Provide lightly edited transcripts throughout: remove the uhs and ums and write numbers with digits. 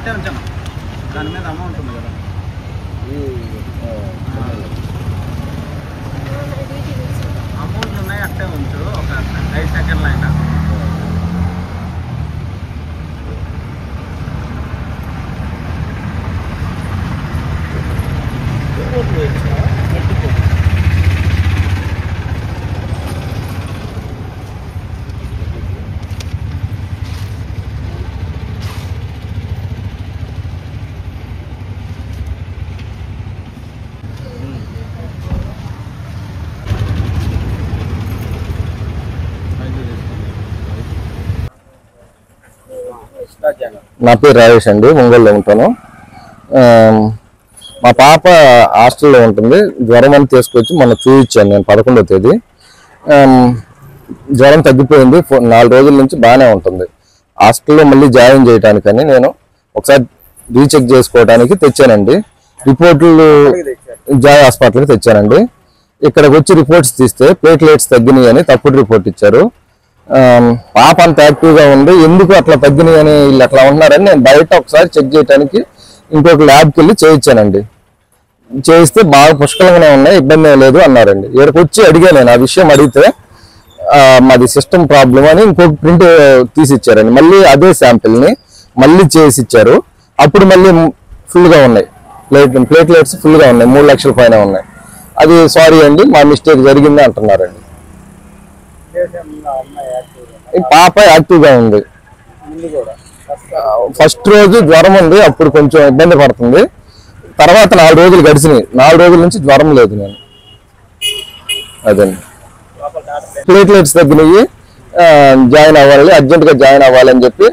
అట్టే ఉంచాను, దాని మీద అమౌంట్ ఉంది కదా. అమౌంట్లు ఉన్నాయి, అట్టే ఉంచు ఒక 5 సెకండ్లు అయినా. నా పేరు రాజేష్ అండి, ఒంగోలులో ఉంటాను. మా పాప హాస్టల్లో ఉంటుంది. జ్వరం అని తీసుకొచ్చి మొన్న చూపించాను నేను 11వ తేదీ. జ్వరం తగ్గిపోయింది, 4 రోజుల నుంచి బాగానే ఉంటుంది. హాస్టల్లో మళ్ళీ జాయిన్ చేయడానికని నేను ఒకసారి రీచెక్ చేసుకోవడానికి తెచ్చానండి. రిపోర్ట్లు జాయ్ హాస్పిటల్కి తెచ్చానండి. ఇక్కడికి వచ్చి రిపోర్ట్స్ తీస్తే ప్లేట్లెట్స్ తగ్గినాయి అని తప్పుడు రిపోర్ట్ ఇచ్చారు. పాప అంత యాక్టివ్గా ఉంది, ఎందుకు అట్లా తగ్గినాయి అని వీళ్ళు అట్లా ఉన్నారని నేను బయట ఒకసారి చెక్ చేయడానికి ఇంకొక ల్యాబ్కి వెళ్ళి చేయించానండి. చేయిస్తే బాగా పుష్కలంగానే ఉన్నాయి, ఇబ్బంది లేదు అన్నారండి. ఇక్కడికి వచ్చి అడిగా నేను, ఆ విషయం అడిగితే మాది సిస్టమ్ ప్రాబ్లం అని ఇంకొక ప్రింట్ తీసి ఇచ్చారండి. మళ్ళీ అదే శాంపిల్ని మళ్ళీ చేసి ఇచ్చారు. అప్పుడు మళ్ళీ ఫుల్గా ఉన్నాయి, ప్లేట్లెట్స్ ఫుల్గా ఉన్నాయి, 3 లక్షల పైన ఉన్నాయి. అది సారీ అండి, మా మిస్టేక్ జరిగింది అంటున్నారండి. పాప యాక్టివ్గా ఉంది. ఫస్ట్ రోజు జ్వరం ఉంది, అప్పుడు కొంచెం ఇబ్బంది పడుతుంది. తర్వాత 4 రోజులు గడిచినాయి, 4 రోజుల నుంచి జ్వరం లేదు. నేను అదండి, ప్లేట్లెట్స్ తగ్గినాయి, జాయిన్ అవ్వాలి, అర్జెంటుగా జాయిన్ అవ్వాలని చెప్పి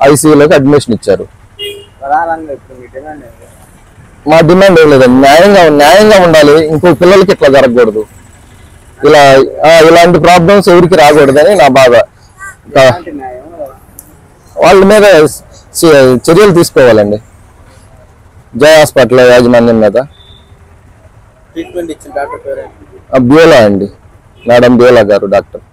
ఐసీయూలోకి అడ్మిషన్ ఇచ్చారు. మా డిమాండ్ ఏం లేదండి, న్యాయంగా ఉండాలి. ఇంకో పిల్లలకి ఇట్లా జరగకూడదు, ఇలాంటి ప్రాబ్లమ్స్ ఎవరికి రాకూడదని నా బాధ. వాళ్ళ మీద చర్యలు తీసుకోవాలండి, జాయ్ హాస్పిటల్ యాజమాన్యం మీద. బ్యూలా అండి, మేడం బ్యూలా గారు డాక్టర్.